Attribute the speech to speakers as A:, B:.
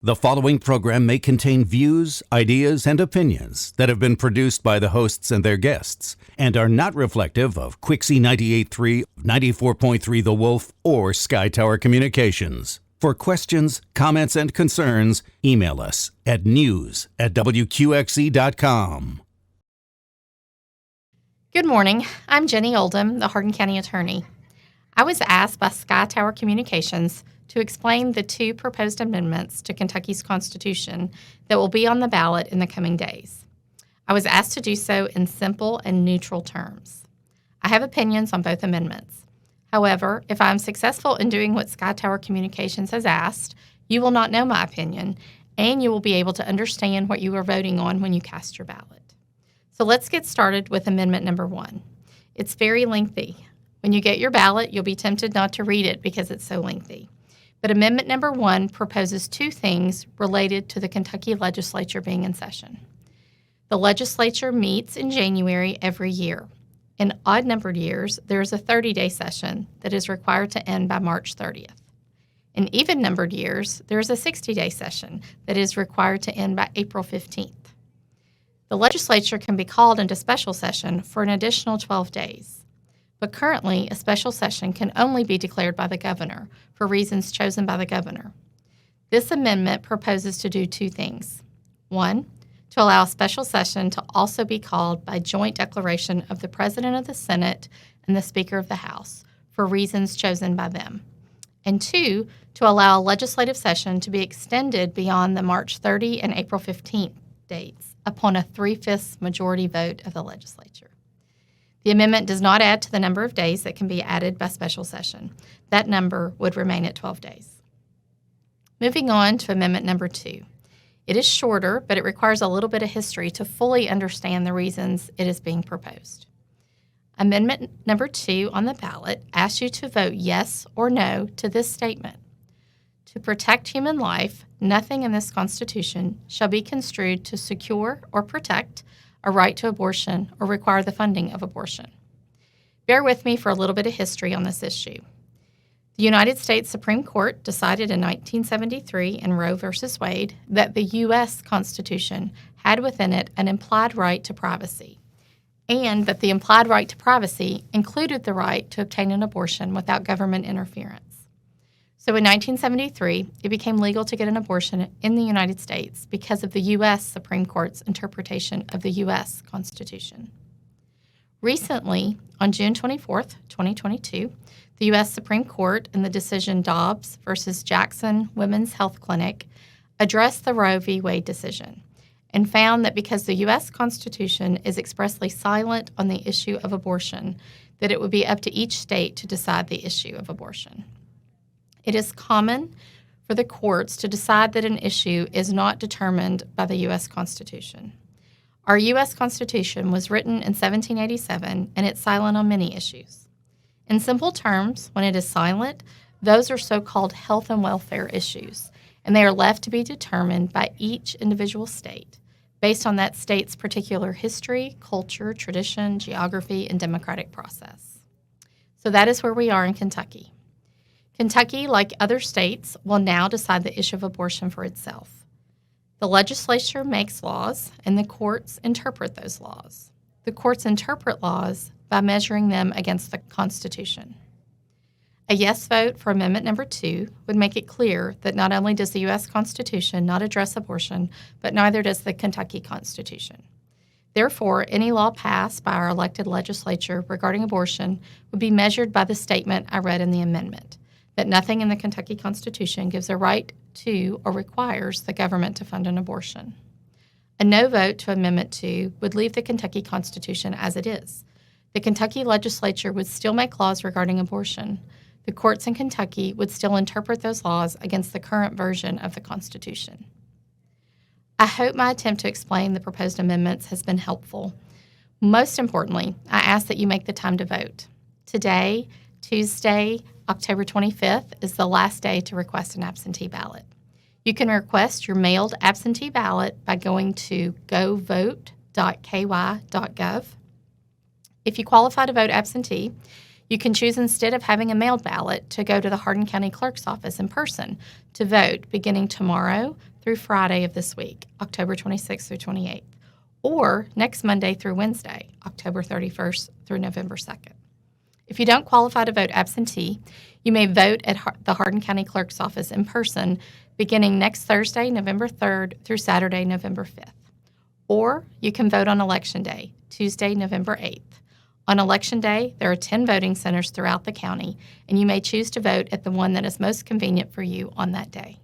A: The following program may contain views, ideas, and opinions that have been produced by the hosts and their guests and are not reflective of Quixie 98.3, 94.3 The Wolf, or Skytower Communications. For questions, comments, and concerns, email us at news@wqxe.com.
B: Good morning. I'm Jenny Oldham, the Hardin County Attorney. I was asked by Skytower Communications to explain the two proposed amendments to Kentucky's Constitution that will be on the ballot in the coming days. I was asked to do so in simple and neutral terms. I have opinions on both amendments. However, if I am successful in doing what Skytower Communications has asked, you will not know my opinion, and you will be able to understand what you are voting on when you cast your ballot. So let's get started with Amendment Number 1. It's very lengthy. When you get your ballot, you'll be tempted not to read it because it's so lengthy. But Amendment Number 1 proposes two things related to the Kentucky Legislature being in session. The legislature meets in January every year. In odd-numbered years, there is a 30-day session that is required to end by March 30th. In even-numbered years, there is a 60-day session that is required to end by April 15th. The legislature can be called into special session for an additional 12 days. But currently, a special session can only be declared by the governor for reasons chosen by the governor. This amendment proposes to do two things. One, to allow a special session to also be called by joint declaration of the President of the Senate and the Speaker of the House for reasons chosen by them. And two, to allow a legislative session to be extended beyond the March 30 and April 15th dates upon a 3/5 majority vote of the legislature. The amendment does not add to the number of days that can be added by special session. That number would remain at 12 days. Moving on to Amendment Number 2. It is shorter, but it requires a little bit of history to fully understand the reasons it is being proposed. Amendment Number 2 on the ballot asks you to vote yes or no to this statement. To protect human life, nothing in this Constitution shall be construed to secure or protect a right to abortion or require the funding of abortion. Bear with me for a little bit of history on this issue. The United States Supreme Court decided in 1973 in Roe v. Wade that the U.S. Constitution had within it an implied right to privacy, and that the implied right to privacy included the right to obtain an abortion without government interference. So in 1973, it became legal to get an abortion in the United States because of the U.S. Supreme Court's interpretation of the U.S. Constitution. Recently, on June 24, 2022, the U.S. Supreme Court, in the decision Dobbs v. Jackson Women's Health Clinic, addressed the Roe v. Wade decision and found that because the U.S. Constitution is expressly silent on the issue of abortion, that it would be up to each state to decide the issue of abortion. It is common for the courts to decide that an issue is not determined by the U.S. Constitution. Our U.S. Constitution was written in 1787, and it's silent on many issues. In simple terms, when it is silent, those are so-called health and welfare issues, and they are left to be determined by each individual state based on that state's particular history, culture, tradition, geography, and democratic process. So that is where we are in Kentucky. Kentucky, like other states, will now decide the issue of abortion for itself. The legislature makes laws, and the courts interpret those laws. The courts interpret laws by measuring them against the Constitution. A yes vote for Amendment Number 2 would make it clear that not only does the U.S. Constitution not address abortion, but neither does the Kentucky Constitution. Therefore, any law passed by our elected legislature regarding abortion would be measured by the statement I read in the amendment, that nothing in the Kentucky Constitution gives a right to or requires the government to fund an abortion. A no vote to Amendment 2 would leave the Kentucky Constitution as it is. The Kentucky legislature would still make laws regarding abortion. The courts in Kentucky would still interpret those laws against the current version of the Constitution. I hope my attempt to explain the proposed amendments has been helpful. Most importantly, I ask that you make the time to vote. Today, Tuesday, October 25th, is the last day to request an absentee ballot. You can request your mailed absentee ballot by going to govote.ky.gov. If you qualify to vote absentee, You can choose, instead of having a mailed ballot, to go to the Hardin County Clerk's office in person to vote beginning tomorrow through Friday of this week, October 26th through 28th, or next Monday through Wednesday, October 31st through November 2nd. If you don't qualify to vote absentee, you may vote at the Hardin County Clerk's office in person beginning next Thursday, November 3rd through Saturday, November 5th. Or you can vote on Election Day, Tuesday, November 8th. On Election Day, there are 10 voting centers throughout the county, and you may choose to vote at the one that is most convenient for you on that day.